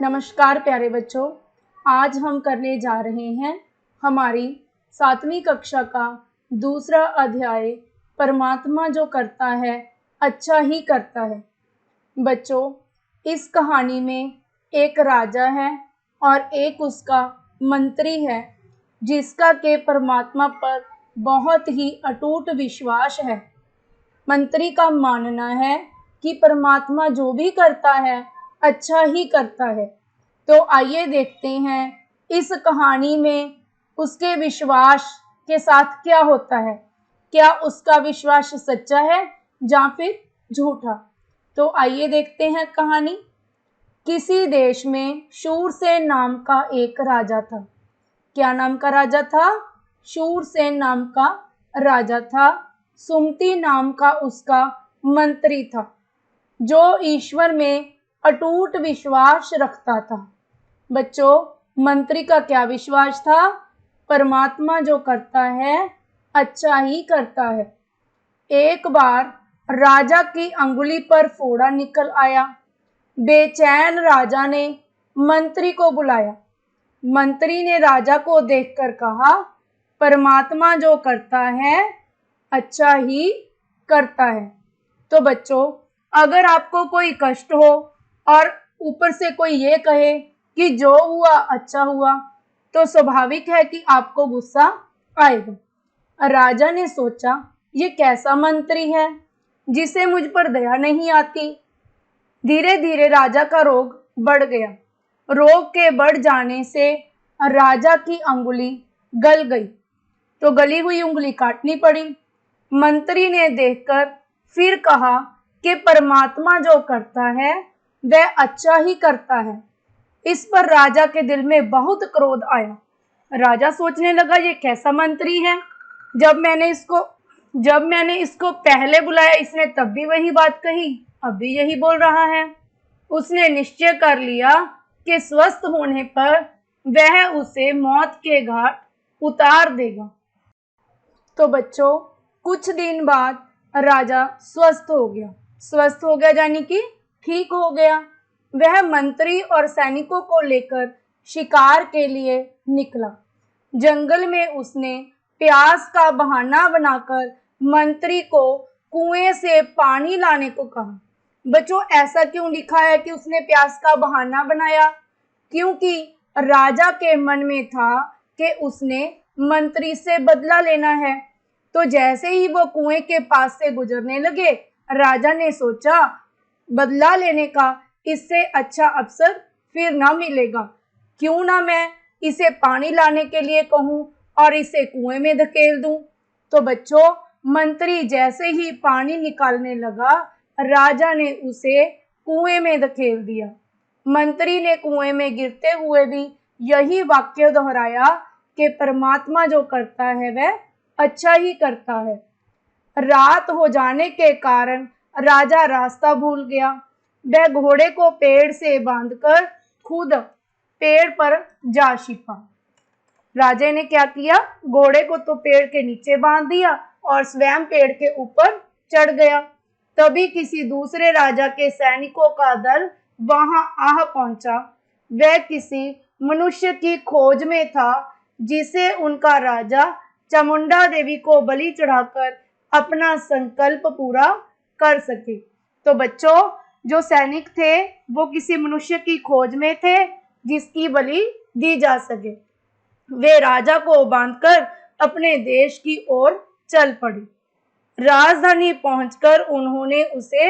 नमस्कार प्यारे बच्चों, आज हम करने जा रहे हैं हमारी 7वीं कक्षा का दूसरा अध्याय परमात्मा जो करता है अच्छा ही करता है। बच्चों, इस कहानी में एक राजा है और एक उसका मंत्री है जिसका के परमात्मा पर बहुत ही अटूट विश्वास है। मंत्री का मानना है कि परमात्मा जो भी करता है अच्छा ही करता है। तो आइए देखते हैं इस कहानी में उसके विश्वास के साथ क्या होता है। क्या उसका विश्वास सच्चा है या फिर झूठा। तो आइए देखते हैं कहानी। किसी देश में शूरसेन नाम का एक राजा था। क्या नाम का राजा था? शूरसेन नाम का राजा था। सुमति नाम का उसका मंत्री था जो ईश्वर में अटूट विश्वास रखता था। बच्चों, मंत्री का क्या विश्वास था? परमात्मा जो करता है अच्छा ही करता है। एक बार राजा की अंगुली पर फोड़ा निकल आया। बेचैन राजा ने मंत्री को बुलाया। मंत्री ने राजा को देखकर कहा, परमात्मा जो करता है अच्छा ही करता है। तो बच्चों, अगर आपको कोई कष्ट हो और ऊपर से कोई ये कहे कि जो हुआ अच्छा हुआ, तो स्वाभाविक है कि आपको गुस्सा आएगा। राजा ने सोचा, ये कैसा मंत्री है जिसे मुझ पर दया नहीं आती। धीरे धीरे राजा का रोग बढ़ गया। रोग के बढ़ जाने से राजा की अंगुली गल गई, तो गली हुई उंगली काटनी पड़ी। मंत्री ने देखकर फिर कहा कि परमात्मा जो करता है वह अच्छा ही करता है। इस पर राजा के दिल में बहुत क्रोध आया। राजा सोचने लगा, ये कैसा मंत्री है। जब मैंने इसको पहले बुलाया इसने तब भी वही बात कही, अब भी यही बोल रहा है। उसने निश्चय कर लिया कि स्वस्थ होने पर वह उसे मौत के घाट उतार देगा। तो बच्चों, कुछ दिन बाद राजा स्वस्थ हो गया यानी कि ठीक हो गया। वह मंत्री और सैनिकों को लेकर शिकार के लिए निकला। जंगल में उसने प्यास का बहाना बनाकर मंत्री को कुएं से पानी लाने को कहा। बच्चों, ऐसा क्यों लिखा है कि उसने प्यास का बहाना बनाया? क्योंकि राजा के मन में था कि उसने मंत्री से बदला लेना है। तो जैसे ही वो कुएं के पास से गुजरने लगे, राजा ने सोचा, बदला लेने का इससे अच्छा अवसर फिर ना मिलेगा। क्यों ना मैं इसे पानी लाने के लिए कहूं और इसे कुएं में धकेल दूं। तो बच्चों, मंत्री जैसे ही पानी निकालने लगा, राजा ने उसे कुएं में धकेल दिया। मंत्री ने कुएं में गिरते हुए भी यही वाक्य दोहराया कि परमात्मा जो करता है वह अच्छा ही करता है। रात हो जाने के कारण राजा रास्ता भूल गया। वह घोड़े को पेड़ से बांधकर खुद पेड़ पर जा छिपा। राजा ने क्या किया? घोड़े को तो पेड़ के नीचे बांध दिया और स्वयं पेड़ के ऊपर चढ़ गया। तभी किसी दूसरे राजा के सैनिकों का दल वहां आ पहुंचा। वह किसी मनुष्य की खोज में था जिसे उनका राजा चामुंडा देवी को बलि चढ़ाकर अपना संकल्प पूरा कर सके। तो बच्चों, जो सैनिक थे वो किसी मनुष्य की खोज में थे जिसकी बलि दी जा सके। वे राजा को बांधकर अपने देश की ओर चल पड़े। राजधानी पहुंचकर उन्होंने उसे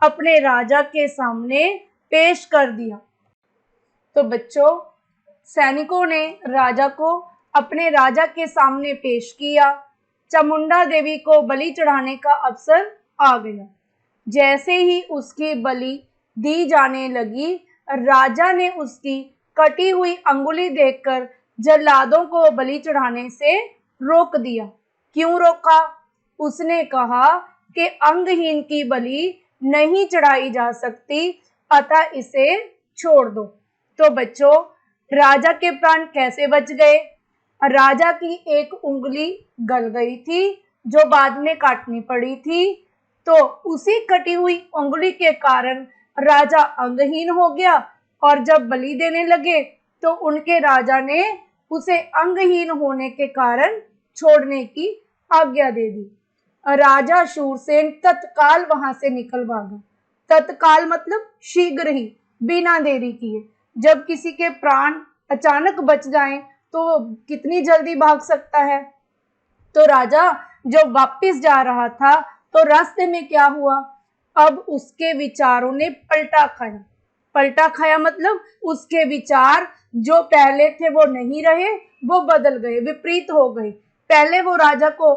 अपने राजा के सामने पेश कर दिया। तो बच्चों, सैनिकों ने राजा को अपने राजा के सामने पेश किया। चामुंडा देवी को बलि चढ़ाने का अवसर आ गया। जैसे ही उसकी बलि दी जाने लगी, राजा ने उसकी कटी हुई अंगुली देखकर जल्लादों को बलि चढ़ाने से रोक दिया। क्यों रोका? उसने कहा कि अंगहीन की बलि नहीं चढ़ाई जा सकती, अतः इसे छोड़ दो। तो बच्चों, राजा के प्राण कैसे बच गए? राजा की एक उंगली गल गई थी जो बाद में काटनी पड़ी थी। तो उसी कटी हुई उंगली के कारण राजा अंगहीन हो गया और जब बलि देने लगे तो उनके राजा ने उसे अंगहीन होने के कारण छोड़ने की आज्ञा दे दी। राजा शूरसेन तत्काल वहां से निकल भागा। तत्काल मतलब शीघ्र ही, बिना देरी किए। जब किसी के प्राण अचानक बच जाएं तो वो कितनी जल्दी भाग सकता है। तो राजा जब वापस जा रहा था तो रास्ते में क्या हुआ, अब उसके विचारों ने पलटा खाया। पलटा खाया मतलब उसके विचार जो पहले थे वो नहीं रहे, वो बदल गए, विपरीत हो गए। पहले वो राजा को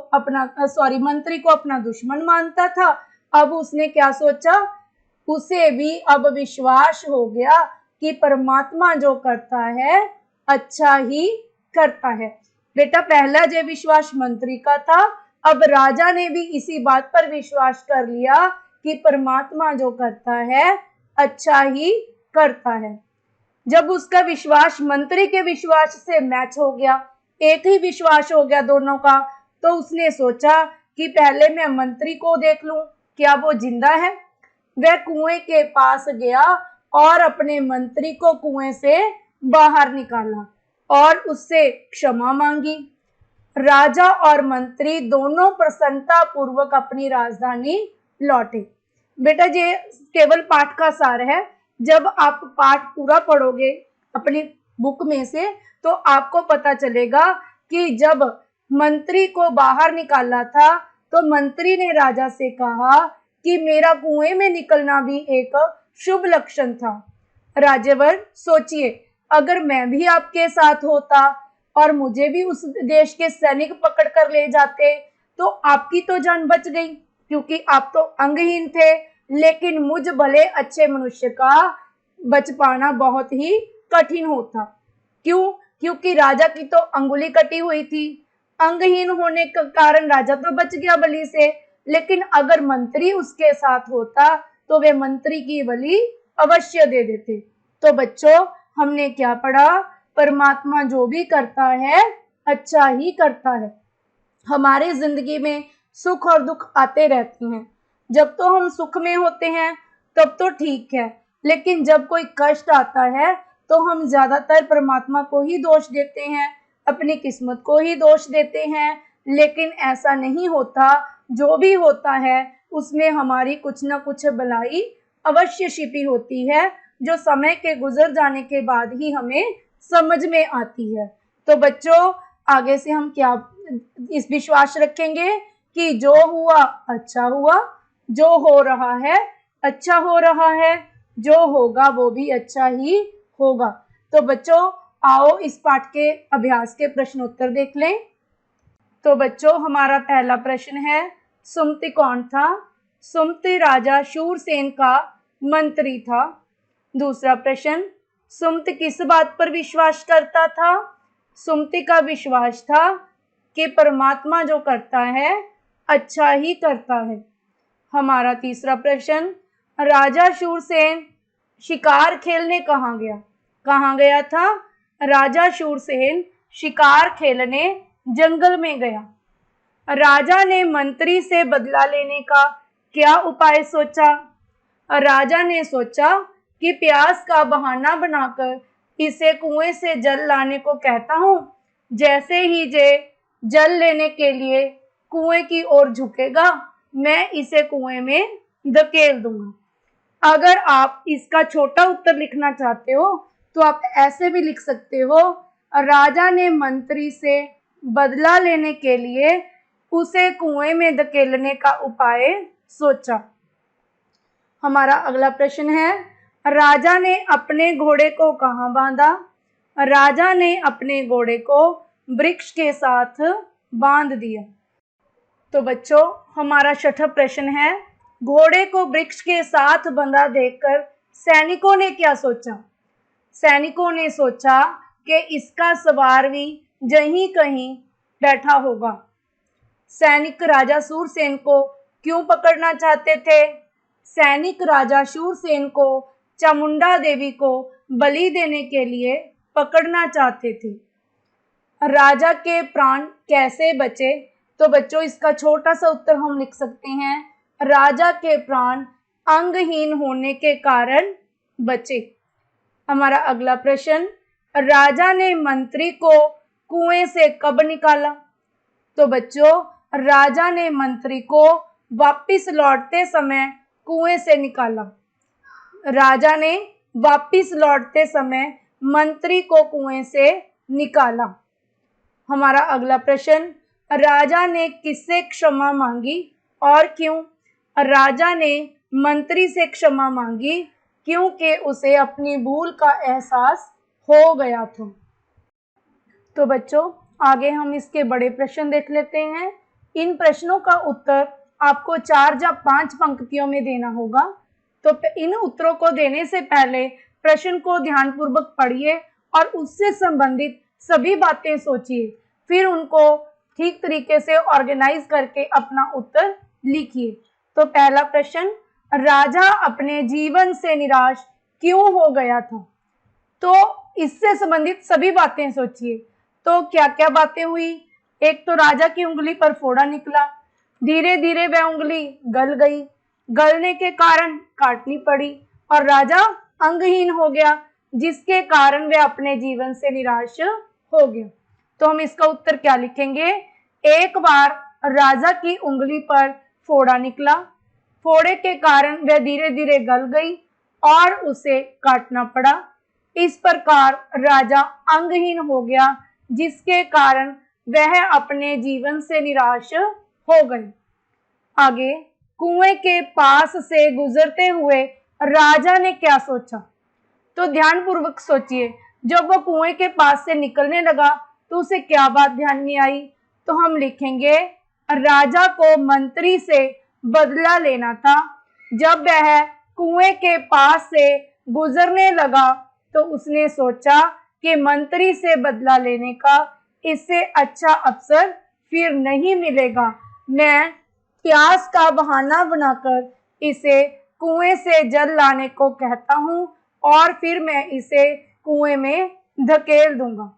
मंत्री को अपना दुश्मन मानता था, अब उसने क्या सोचा, उसे भी अब विश्वास हो गया कि परमात्मा जो करता है अच्छा ही करता है। बेटा पहला जो विश्वास मंत्री का था, अब राजा ने भी इसी बात पर विश्वास कर लिया कि परमात्मा जो करता है अच्छा ही करता है। जब उसका विश्वास मंत्री के विश्वास से मैच हो गया, एक ही विश्वास हो गया दोनों का, तो उसने सोचा कि पहले मैं मंत्री को देख लूं, क्या वो जिंदा है। वह कुएं के पास गया और अपने मंत्री को कुएं से बाहर निकाला और उससे क्षमा मांगी। राजा और मंत्री दोनों प्रसन्नता पूर्वक अपनी राजधानी लौटे। बेटा ये केवल पाठ का सार है। जब आप पाठ पूरा पढ़ोगे अपनी बुक में से तो आपको पता चलेगा कि जब मंत्री को बाहर निकाला था तो मंत्री ने राजा से कहा कि मेरा कुएं में निकलना भी एक शुभ लक्षण था। राजेवर सोचिए, अगर मैं भी आपके साथ होता और मुझे भी उस देश के सैनिक पकड़ कर ले जाते तो आपकी तो जान बच गई, क्योंकि आप तो अंगहीन थे, लेकिन मुझ भले अच्छे मनुष्य का बच पाना बहुत ही कठिन होता। क्यों? क्योंकि राजा की तो अंगुली कटी हुई थी। अंगहीन होने के कारण राजा तो बच गया बलि से, लेकिन अगर मंत्री उसके साथ होता तो वे मंत्री की बलि अवश्य दे देते। तो बच्चों हमने क्या पढ़ा, परमात्मा जो भी करता है अच्छा ही करता है। हमारे जिंदगी में सुख और दुख आते रहते हैं। जब तो हम सुख में होते हैं तब तो ठीक है, लेकिन जब कोई कष्ट आता है तो हम ज्यादातर परमात्मा को ही दोष देते हैं, अपनी किस्मत को ही दोष देते हैं। लेकिन ऐसा नहीं होता, जो भी होता है उसमें हमारी कुछ ना कुछ भलाई अवश्य छिपी होती है, जो समय के गुजर जाने के बाद ही हमें समझ में आती है। तो बच्चों आगे से हम क्या इस विश्वास रखेंगे कि जो हुआ अच्छा हुआ, जो हो रहा है अच्छा हो रहा है, जो होगा वो भी अच्छा ही होगा। तो बच्चों आओ इस पाठ के अभ्यास के प्रश्न उत्तर देख लें। तो बच्चों हमारा पहला प्रश्न है, सुमति कौन था? सुमति राजा शूरसेन का मंत्री था। दूसरा प्रश्न, सुमति किस बात पर विश्वास करता था? सुमति का विश्वास था कि परमात्मा जो करता है अच्छा ही करता है। हमारा तीसरा प्रश्न, राजा शूरसेन शिकार खेलने कहाँ गया? कहाँ गया था? राजा शूरसेन शिकार खेलने जंगल में गया। राजा ने मंत्री से बदला लेने का क्या उपाय सोचा? राजा ने सोचा कि प्यास का बहाना बनाकर इसे कुएं से जल लाने को कहता हूँ। जैसे ही ये जल लेने के लिए कुएं की ओर झुकेगा, मैं इसे कुएं में धकेल दूंगा। अगर आप इसका छोटा उत्तर लिखना चाहते हो तो आप ऐसे भी लिख सकते हो, राजा ने मंत्री से बदला लेने के लिए उसे कुएं में धकेलने का उपाय सोचा। हमारा अगला प्रश्न है, राजा ने अपने घोड़े को कहाँ बांधा? राजा ने अपने घोड़े को वृक्ष के साथ बांध दिया। तो बच्चों हमारा छठा प्रश्न है, घोड़े को वृक्ष के साथ बंधा देखकर सैनिकों ने क्या सोचा? सैनिकों ने सोचा कि इसका सवार भी यहीं कहीं बैठा होगा। सैनिक राजा शूरसेन को क्यों पकड़ना चाहते थे? सैनिक राजा शूरसेन को चामुंडा देवी को बलि देने के लिए पकड़ना चाहते थे। राजा के प्राण कैसे बचे? तो बच्चों इसका छोटा सा उत्तर हम लिख सकते हैं, राजा के प्राण अंगहीन होने के कारण बचे। हमारा अगला प्रश्न, राजा ने मंत्री को कुएं से कब निकाला? तो बच्चों, राजा ने मंत्री को वापिस लौटते समय कुएं से निकाला। राजा ने वापिस लौटते समय मंत्री को कुएं से निकाला। हमारा अगला प्रश्न, राजा ने किससे क्षमा मांगी और क्यों? राजा ने मंत्री से क्षमा मांगी क्योंकि उसे अपनी भूल का एहसास हो गया था। तो बच्चों, आगे हम इसके बड़े प्रश्न देख लेते हैं। इन प्रश्नों का उत्तर आपको 4 या 5 पंक्तियों में देना होगा। तो इन उत्तरों को देने से पहले प्रश्न को ध्यानपूर्वक पढ़िए और उससे संबंधित सभी बातें सोचिए, फिर उनको ठीक तरीके से ऑर्गेनाइज करके अपना उत्तर लिखिए। तो पहला प्रश्न, राजा अपने जीवन से निराश क्यों हो गया था? तो इससे संबंधित सभी बातें सोचिए। तो क्या क्या बातें हुई? एक तो राजा की उंगली पर फोड़ा निकला, धीरे धीरे वह उंगली गल गई, गलने के कारण काटनी पड़ी और राजा अंगहीन हो गया, जिसके कारण वह अपने जीवन से निराश हो गया। तो हम इसका उत्तर क्या लिखेंगे? एक बार राजा की उंगली पर फोड़ा निकला, फोड़े के कारण वह धीरे धीरे गल गई और उसे काटना पड़ा। इस प्रकार राजा अंगहीन हो गया, जिसके कारण वह अपने जीवन से निराश हो गए। आगे, कुएं के पास से गुजरते हुए राजा ने क्या सोचा? तो ध्यानपूर्वक सोचिए। जब वो कुएं के पास से निकलने लगा तो उसे क्या बात ध्यान में आई? तो हम लिखेंगे, राजा को मंत्री से बदला लेना था। जब वह कुएं के पास से गुजरने लगा तो उसने सोचा कि मंत्री से बदला लेने का इससे अच्छा अवसर फिर नहीं मिलेगा। मैं प्यास का बहाना बनाकर इसे कुएं से जल लाने को कहता हूँ और फिर मैं इसे कुएं में धकेल दूंगा।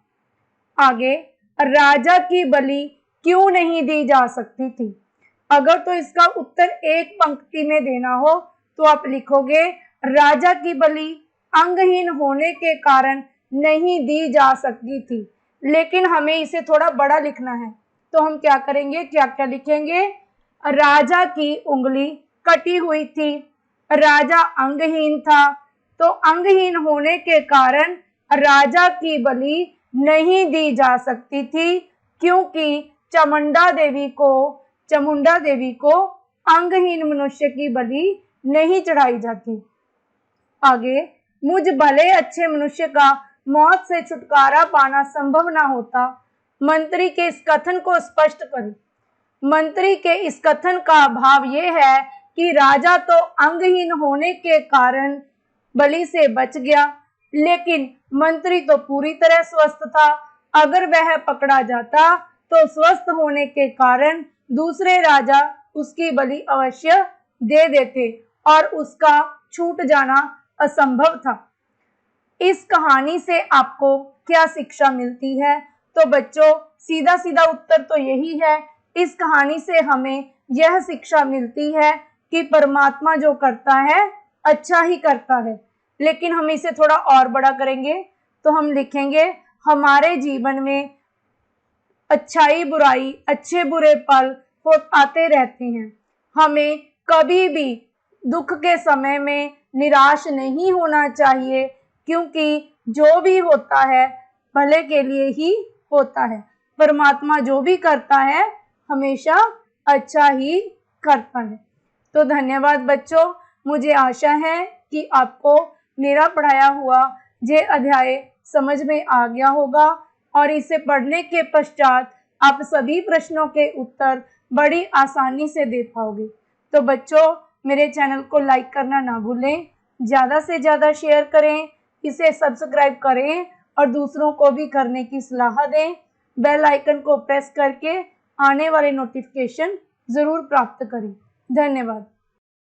आगे, राजा की बलि क्यों नहीं दी जा सकती थी? अगर तो इसका उत्तर एक पंक्ति में देना हो तो आप लिखोगे, राजा की बलि अंगहीन होने के कारण नहीं दी जा सकती थी। लेकिन हमें इसे थोड़ा बड़ा लिखना है, तो हम क्या करेंगे, क्या क्या लिखेंगे? राजा की उंगली कटी हुई थी, राजा अंगहीन था, तो अंगहीन होने के कारण राजा की बलि नहीं दी जा सकती थी, क्योंकि चामुंडा देवी को अंगहीन मनुष्य की बलि नहीं चढ़ाई जाती। आगे, मुझ भले अच्छे मनुष्य का मौत से छुटकारा पाना संभव ना होता। मंत्री के इस कथन को स्पष्ट करें। मंत्री के इस कथन का भाव यह है कि राजा तो अंगहीन होने के कारण बलि से बच गया, लेकिन मंत्री तो पूरी तरह स्वस्थ था। अगर वह पकड़ा जाता तो स्वस्थ होने के कारण दूसरे राजा उसकी बलि अवश्य दे देते और उसका छूट जाना असंभव था। इस कहानी से आपको क्या शिक्षा मिलती है? तो बच्चों, सीधा सीधा उत्तर तो यही है। इस कहानी से हमें यह शिक्षा मिलती है कि परमात्मा जो करता है अच्छा ही करता है। लेकिन हम इसे थोड़ा और बड़ा करेंगे तो हम लिखेंगे, हमारे जीवन में अच्छाई बुराई, अच्छे बुरे पल आते रहते हैं। हमें कभी भी दुख के समय में निराश नहीं होना चाहिए, क्योंकि जो भी होता है भले के लिए ही होता है। परमात्मा जो भी करता है हमेशा अच्छा ही करता है। तो धन्यवाद बच्चों। मुझे आशा है कि आपको मेरा पढ़ाया हुआ ये अध्याय समझ में आ गया होगा और इसे पढ़ने के पश्चात आप सभी प्रश्नों के उत्तर बड़ी आसानी से दे पाओगे। तो बच्चों, मेरे चैनल को लाइक करना ना भूलें, ज़्यादा से ज़्यादा शेयर करें, इसे सब्सक्राइब करें और दूसरों को भी करने की सलाह दें। बेल आइकन को प्रेस करके आने वाले नोटिफिकेशन ज़रूर प्राप्त करें। धन्यवाद।